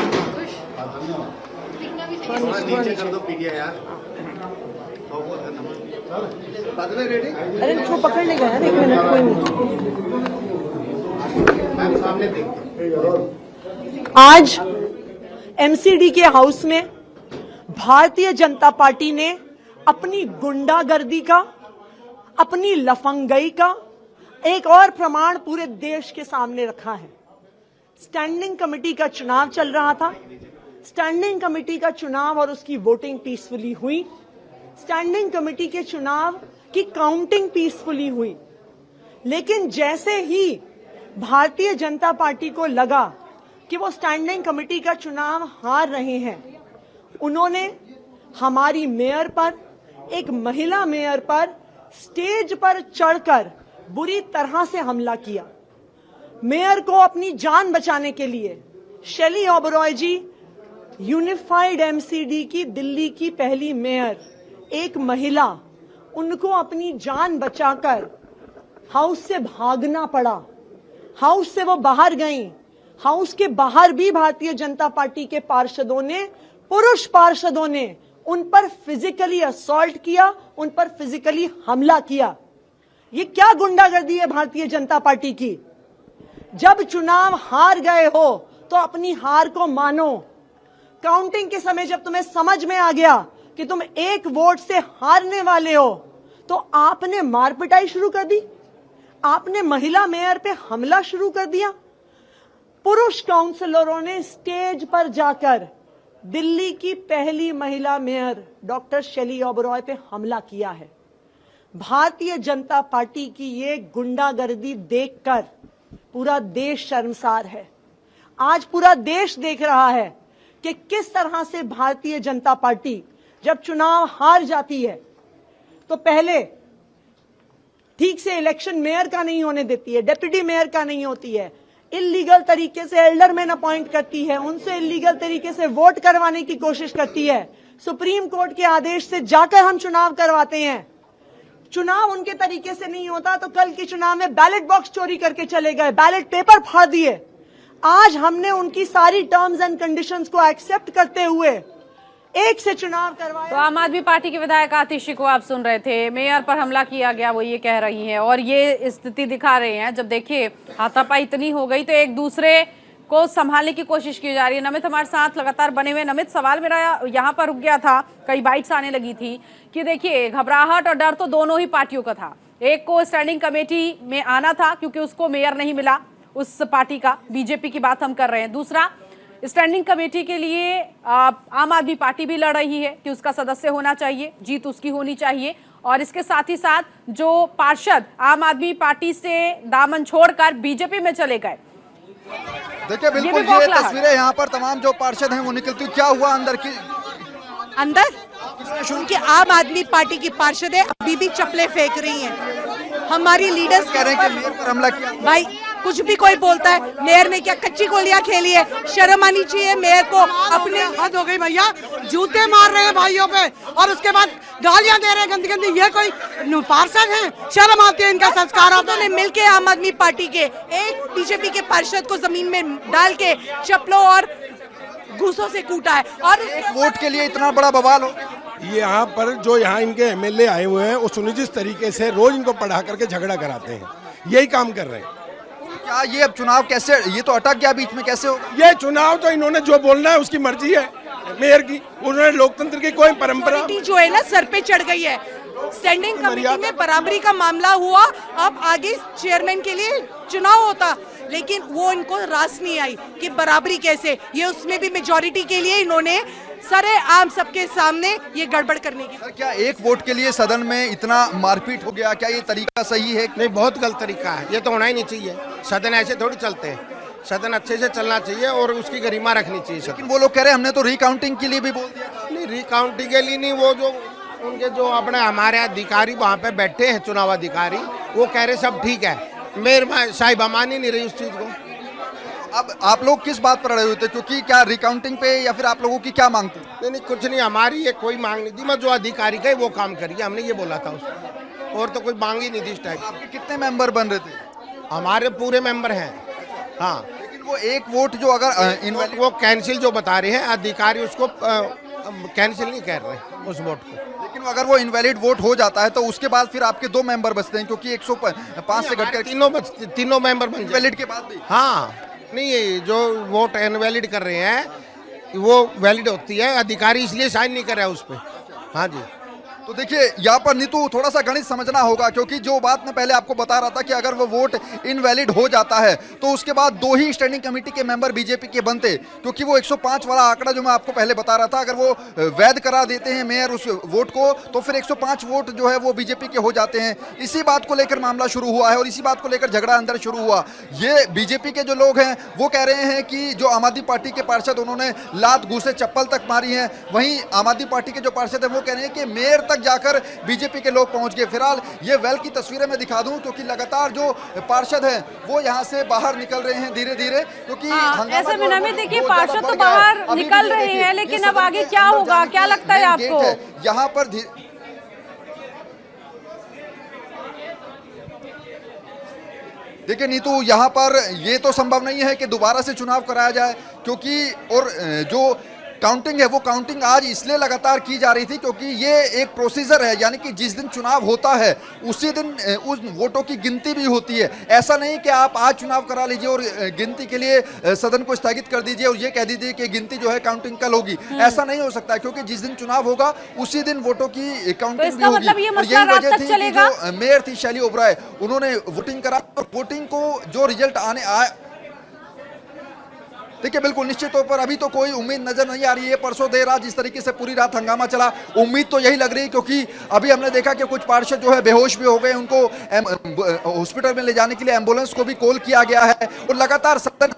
Speaker 11: अरे वो पकड़ लेगा यार, 1 मिनट, कोई नहीं। आज एमसीडी के हाउस में भारतीय जनता पार्टी ने अपनी गुंडागर्दी का, अपनी लफंगई का एक और प्रमाण पूरे देश के सामने रखा है। स्टैंडिंग कमेटी का चुनाव चल रहा था, स्टैंडिंग कमेटी का चुनाव और उसकी वोटिंग पीसफुली हुई, स्टैंडिंग कमेटी के चुनाव की काउंटिंग पीसफुली हुई। लेकिन जैसे ही भारतीय जनता पार्टी को लगा कि वो स्टैंडिंग कमेटी का चुनाव हार रहे हैं, उन्होंने हमारी मेयर पर, एक महिला मेयर पर स्टेज पर चढ़कर बुरी तरह से हमला किया। मेयर को अपनी जान बचाने के लिए शेली ओबरॉय जी, यूनिफाइड एमसीडी की दिल्ली की पहली मेयर, एक महिला, उनको अपनी जान बचाकर हाउस से भागना पड़ा। हाउस से वो बाहर गईं। हाउस के बाहर भी भारतीय जनता पार्टी के पार्षदों ने, पुरुष पार्षदों ने उन पर फिजिकली असॉल्ट किया, उन पर फिजिकली हमला किया। ये क्या गुंडागर्दी है भारतीय जनता पार्टी की? जब चुनाव हार गए हो तो अपनी हार को मानो। काउंटिंग के समय जब तुम्हें समझ में आ गया कि तुम 1 वोट से हारने वाले हो, तो आपने मारपिटाई शुरू कर दी, आपने महिला मेयर पे हमला शुरू कर दिया। पुरुष काउंसलरों ने स्टेज पर जाकर दिल्ली की पहली महिला मेयर डॉक्टर शेली ओबरॉय पे हमला किया है। भारतीय जनता पार्टी की ये गुंडागर्दी देखकर पूरा देश शर्मसार है। आज पूरा देश देख रहा है कि किस तरह से भारतीय जनता पार्टी जब चुनाव हार जाती है तो पहले ठीक से इलेक्शन मेयर का नहीं होने देती है, डिप्टी मेयर का नहीं होती है, इलीगल तरीके से एल्डरमैन अपॉइंट करती है, उनसे इलीगल तरीके से वोट करवाने की कोशिश करती है। सुप्रीम कोर्ट के आदेश से जाकर हम चुनाव करवाते हैं। चुनाव उनके तरीके से नहीं होता तो कल के चुनाव में बैलेट बॉक्स चोरी करके चले गए, बैलेट पेपर फाड़ दिए। आज हमने उनकी सारी टर्म्स एंड कंडीशंस को एक्सेप्ट करते हुए एक से चुनाव करवाया।
Speaker 1: तो आम आदमी पार्टी के विधायक आतिशी को आप सुन रहे थे, मेयर पर हमला किया गया वो ये कह रही हैं और ये स्थिति दिखा रहे हैं। जब देखिए हाथापाई इतनी हो गई तो एक दूसरे को संभालने की कोशिश की जा रही है। नमित हमारे साथ लगातार बने हुए। नमित, सवाल मेरा यहाँ पर रुक गया था, कई बाइट्स आने लगी थी कि देखिए घबराहट और डर तो दोनों ही पार्टियों का था। एक को स्टैंडिंग कमेटी में आना था क्योंकि उसको मेयर नहीं मिला उस पार्टी का, बीजेपी की बात हम कर रहे हैं। दूसरा, स्टैंडिंग कमेटी के लिए आम आदमी पार्टी भी लड़ रही है कि उसका सदस्य होना चाहिए, जीत उसकी होनी चाहिए। और इसके साथ ही साथ जो पार्षद आम आदमी पार्टी से दामन छोड़कर बीजेपी में चले गए।
Speaker 5: देखिए बिल्कुल ये तस्वीरें यहाँ पर तमाम जो पार्षद हैं वो निकलती। क्या हुआ अंदर की?
Speaker 11: कि आम आदमी पार्टी की पार्षदें अभी भी चप्पलें फेंक रही हैं। हमारी लीडर्स
Speaker 5: कह रहे हैं कि मेयर पर हमला किया।
Speaker 11: भाई कुछ भी कोई बोलता है, मेयर ने क्या कच्ची गोलियां खेली है? शर्म आनी चाहिए मेयर को। अपने
Speaker 7: हद हो गई भैया, जूते मार रहे हैं भाइयों पे और उसके बाद गालियां दे रहे हैं गंदी गंदी। ये कोई पार्षद हैं? शर्म आती है इनका संस्कार।
Speaker 11: उन्होंने मिलके आम आदमी पार्टी के एक बीजेपी के पार्षद को जमीन में डाल के चप्पलों और घूसों से कूटा है। और
Speaker 5: एक वोट के लिए इतना बड़ा बवाल हो।
Speaker 12: ये यहाँ पर जो यहाँ इनके एमएलए आए हुए हैं वो सुनिश्चित तरीके से रोज इनको पढ़ा करके झगड़ा कराते हैं, यही काम कर रहे हैं।
Speaker 5: क्या ये अब चुनाव कैसे, ये तो अटक गया बीच में, कैसे हो?
Speaker 12: ये चुनाव तो इन्होंने जो बोलना है उसकी मर्जी है मेयर की, उन्होंने लोकतंत्र की कोई परंपरा
Speaker 11: जो है ना सर पे चढ़ गई है। स्टैंडिंग कमेटी में बराबरी का मामला हुआ, अब आगे चेयरमैन के लिए चुनाव होता, लेकिन वो इनको रास नहीं आई कि बराबरी कैसे। ये उसमें भी मेजॉरिटी के लिए इन्होंने सरे आम सबके सामने ये गड़बड़ करने की।
Speaker 5: क्या एक वोट के लिए सदन में इतना मारपीट हो गया? क्या ये तरीका सही है?
Speaker 3: नहीं, बहुत गलत तरीका है, ये तो होना ही नहीं चाहिए। सदन ऐसे थोड़ी चलते हैं, सदन अच्छे से चलना चाहिए और उसकी गरिमा रखनी चाहिए।
Speaker 5: लेकिन वो लोग कह रहे हैं हमने तो रिकाउंटिंग के लिए भी बोल दिया।
Speaker 3: नहीं, रिकाउंटिंग के लिए नहीं, वो जो उनके जो अपने हमारे अधिकारी वहाँ पे बैठे हैं, चुनाव अधिकारी, वो कह रहे सब ठीक है। मेयर साहिब मान ही नहीं रही उस चीज़ को।
Speaker 5: अब आप लोग किस बात पर अड़े हुए थे? क्योंकि क्या रिकाउंटिंग पे या फिर आप लोगों की क्या मांग थी?
Speaker 3: नहीं, कुछ नहीं, हमारी ये कोई मांग नहीं थी। मैं जो अधिकारी का वो काम करिए, हमने ये बोला था उसको, और तो कोई मांग ही नहीं थी इस टाइप।
Speaker 5: आपके कितने मेंबर बन रहे थे?
Speaker 3: हमारे पूरे मेंबर हैं। हाँ,
Speaker 5: लेकिन वो एक वोट जो अगर
Speaker 3: वो कैंसिल जो बता रहे हैं अधिकारी, उसको कैंसिल नहीं कर रहे उस वोट को।
Speaker 5: लेकिन अगर वो इनवैलिड वोट हो जाता है तो उसके बाद फिर आपके 2 मेंबर बचते हैं, क्योंकि 105 से घटकर
Speaker 3: तीनों मेंबर बन
Speaker 5: इनवैलिड के बाद भी।
Speaker 3: हाँ, नहीं, ये जो वोट इनवैलिड कर रहे हैं वो वैलिड होती है, अधिकारी इसलिए साइन नहीं कर रहा है उस पर। हाँ जी।
Speaker 5: तो देखिए यहाँ पर नीतू थोड़ा सा गणित समझना होगा, क्योंकि जो बात मैं पहले आपको बता रहा था कि अगर वो वोट इनवैलिड हो जाता है तो उसके बाद 2 ही स्टैंडिंग कमेटी के मेंबर बीजेपी के बनते, क्योंकि वो 105 वाला आंकड़ा जो मैं आपको पहले बता रहा था, अगर वो वैध करा देते हैं मेयर उस वोट को तो फिर 105 वोट जो है वो बीजेपी के हो जाते हैं। इसी बात को लेकर मामला शुरू हुआ है और इसी बात को लेकर झगड़ा अंदर शुरू हुआ। ये बीजेपी के जो लोग हैं वो कह रहे हैं कि जो आम आदमी पार्टी के पार्षद उन्होंने लात घूसे चप्पल तक मारी है, वहीं आम आदमी पार्टी के जो पार्षद हैं वो कह रहे हैं कि मेयर जाकर बीजेपी के लोग पहुंच गए। फिलहाल ये वेल की तस्वीरें मैं दिखा दूं, क्योंकि लगातार जो पार्षद हैं वो यहां से बाहर निकल रहे हैं धीरे धीरे, क्योंकि
Speaker 1: ऐसे में नमित देखिए पार्षद तो बाहर निकल रहे हैं, लेकिन अब आगे क्या होगा, क्या लगता है आपको?
Speaker 5: यहाँ पर देखिए नीतू, यहाँ पर ये तो संभव नहीं है कि दोबारा से चुनाव कराया जाए, क्योंकि और जो काउंटिंग है वो काउंटिंग आज इसलिए लगातार की जा रही थी क्योंकि ये एक प्रोसीजर है, यानी कि जिस दिन चुनाव होता है उसी दिन उस वोटों की गिनती भी होती है। ऐसा नहीं कि आप आज चुनाव करा लीजिए और गिनती के लिए सदन को स्थगित कर दीजिए और ये कह दीजिए कि गिनती जो है काउंटिंग कल होगी। ऐसा नहीं हो सकता, क्योंकि जिस दिन चुनाव होगा उसी दिन वोटों की काउंटिंग भी होगी। और यही वजह थी कि जो मेयर थी शैली ओबराय, उन्होंने वोटिंग करा और वोटिंग को जो रिजल्ट आया, देखिए बिल्कुल निश्चित तौर पर अभी तो कोई उम्मीद नजर नहीं आ रही है। परसों देर रात जिस तरीके से पूरी रात हंगामा चला, उम्मीद तो यही लग रही है, क्योंकि अभी हमने देखा कि कुछ पार्षद जो है बेहोश भी हो गए, उनको हॉस्पिटल में ले जाने के लिए एम्बुलेंस को भी कॉल किया गया है और लगातार सदन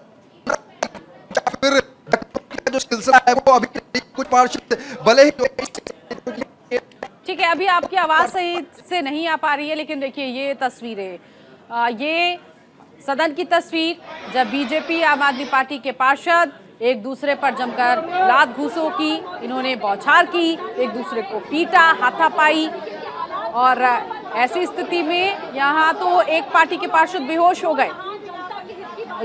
Speaker 5: जो सिलसिला है वो अभी कुछ पार्षद भले ही
Speaker 1: ठीक है, अभी आपकी आवाज सही से नहीं आ पा रही है, लेकिन देखिए ये तस्वीरें, ये सदन की तस्वीर जब बीजेपी आम आदमी पार्टी के पार्षद एक दूसरे पर जमकर लात घूसों की, इन्होंने बौछार की, एक दूसरे को पीटा, हाथापाई, और ऐसी स्थिति में यहाँ तो एक पार्टी के पार्षद बेहोश हो गए।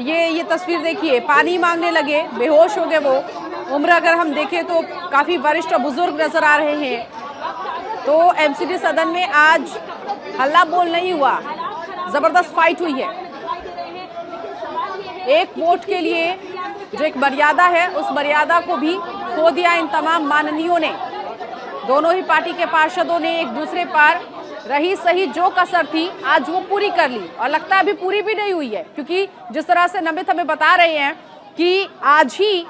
Speaker 1: ये तस्वीर देखिए, पानी मांगने लगे, बेहोश हो गए वो। उम्र अगर हम देखें तो काफी वरिष्ठ और बुजुर्ग नजर आ रहे हैं। तो एमसीडी सदन में आज हल्ला बोल नहीं हुआ, जबरदस्त फाइट हुई है। एक वोट के लिए जो एक मर्यादा है, उस मर्यादा को भी खो दिया इन तमाम माननीयों ने। दोनों ही पार्टी के पार्षदों ने एक दूसरे पर रही सही जो कसर थी आज वो पूरी कर ली, और लगता है अभी पूरी भी नहीं हुई है, क्योंकि जिस तरह से नमित हमें बता रहे हैं कि आज ही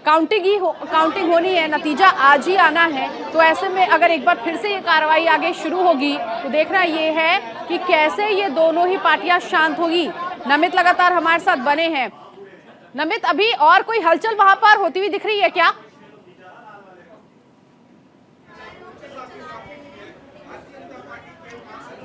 Speaker 1: काउंटिंग होनी है, नतीजा आज ही आना है। तो ऐसे में अगर एक बार फिर से ये कार्रवाई आगे शुरू होगी तो देखना ये है कि कैसे ये दोनों ही पार्टियां शांत होगी। नमित लगातार हमारे साथ बने हैं। नमित, अभी और कोई हलचल वहां पर होती हुई दिख रही है क्या?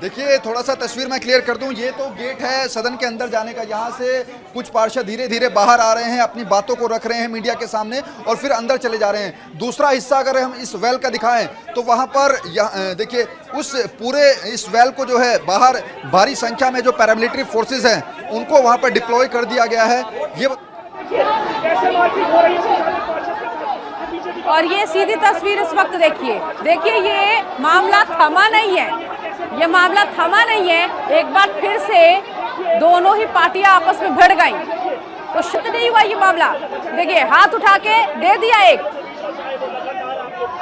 Speaker 5: देखिए, थोड़ा सा तस्वीर मैं क्लियर कर दूं। ये तो गेट है सदन के अंदर जाने का। यहाँ से कुछ पार्षद धीरे धीरे बाहर आ रहे हैं, अपनी बातों को रख रहे हैं मीडिया के सामने और फिर अंदर चले जा रहे हैं। दूसरा हिस्सा अगर हम इस वेल का दिखाएं तो वहाँ पर देखिए, उस पूरे इस वेल को जो है बाहर भारी संख्या में जो पैरामिलिट्री फोर्सेज हैं उनको वहाँ पर डिप्लॉय कर दिया गया है।
Speaker 1: और ये सीधी तस्वीर इस वक्त देखिए ये मामला थमा नहीं है, ये मामला थमा नहीं है। एक बार फिर से दोनों ही पार्टियां आपस में भिड़ गई, तो शुद्ध नहीं हुआ ये मामला। देखिए, हाथ उठा के दे दिया, एक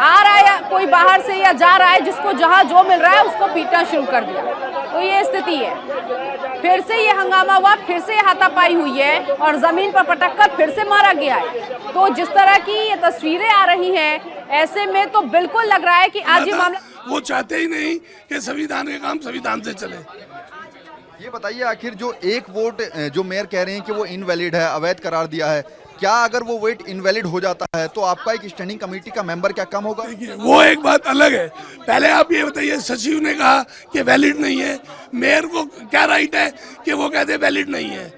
Speaker 1: आ रहा है कोई बाहर से या जा रहा है, जिसको जहां जो मिल रहा है उसको पीटना शुरू कर दिया। तो ये स्थिति है। फिर से ये हंगामा हुआ, फिर से हाथापाई हुई है और जमीन पर पटककर फिर से मारा गया है। तो जिस तरह की ये तस्वीरें आ रही हैं, ऐसे में तो बिल्कुल लग रहा है कि आज ये मामला,
Speaker 2: वो चाहते ही नहीं कि संविधान के काम संविधान से चले।
Speaker 5: ये बताइए, आखिर जो एक वोट जो मेयर कह रहे हैं कि वो इनवैलिड है, अवैध करार दिया है, क्या अगर वो वोट इनवैलिड हो जाता है तो आपका एक स्टैंडिंग कमेटी का मेंबर क्या कम होगा?
Speaker 2: वो एक बात अलग है। पहले आप ये बताइए, सचिव ने कहा कि वैलिड नहीं है, मेयर को क्या राइट है कि वो कहते वैलिड नहीं है?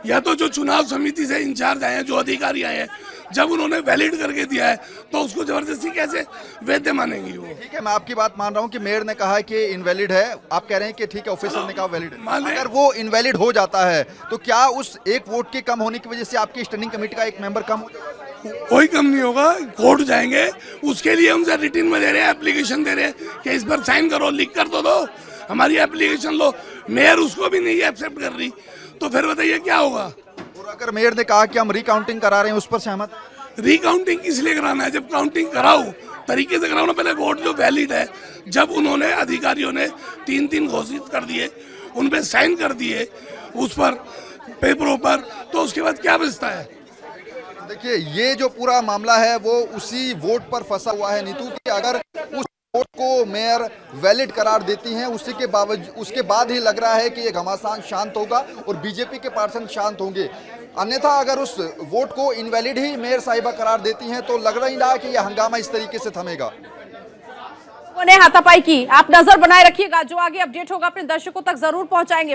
Speaker 2: या तो जो चुनाव समिति से इंचार्ज आए हैं, जो अधिकारी आए हैं, जब उन्होंने वैलिड करके दिया है तो उसको जबरदस्ती कैसे वैध मानेंगी वो?
Speaker 5: ठीक है, मैं आपकी बात मान रहा हूं कि मेयर ने कहा कि इनवैलिड है, आप कह रहे हैं कि ठीक है ऑफिसर ने कहा वैलिड है। अगर वो इनवैलिड हो जाता है तो क्या उस एक वोट के कम होने की वजह से आपकी स्टैंडिंग कमेटी का एक मेंबर कम हो जाएगा?
Speaker 2: कोई कम नहीं होगा, कोर्ट जाएंगे, उसके लिए हमसे रिटन में दे रहे हैं, एप्लीकेशन दे रहे हैं कि इस पर साइन करो, लिख कर तो दो, हमारी एप्लीकेशन लो। मेयर उसको भी नहीं एक्सेप्ट कर रही, तो फिर बताइए क्या होगा?
Speaker 5: अगर मेयर ने कहा कि हम रिकाउंटिंग करा रहे हैं, उस पर सहमत?
Speaker 2: रिकाउंटिंग इसलिए कराना है, जब काउंटिंग कराओ तरीके से कराओ ना। पहले वोट जो वैलिड है, जब उन्होंने अधिकारियों ने 3-3 घोषित कर दिए, उन पे साइन कर दिए उस पर पेपरों पर, तो उसके बाद क्या बचता है?
Speaker 5: देखिए, ये जो पूरा मामला है वो उसी वोट पर फंसा हुआ है नीतू, कि अगर उस वोट को मेयर वैलिड करार देती हैं, उसके बाद ही लग रहा है कि ये घमासान शांत होगा और बीजेपी के पार्षद शांत होंगे। अन्यथा अगर उस वोट को इनवैलिड ही मेयर साहिबा करार देती हैं तो लग नहीं रहा कि यह हंगामा इस तरीके से थमेगा।
Speaker 1: उन्होंने हाथापाई की। आप नजर बनाए रखिएगा, जो आगे अपडेट होगा अपने दर्शकों तक जरूर पहुंचाएंगे।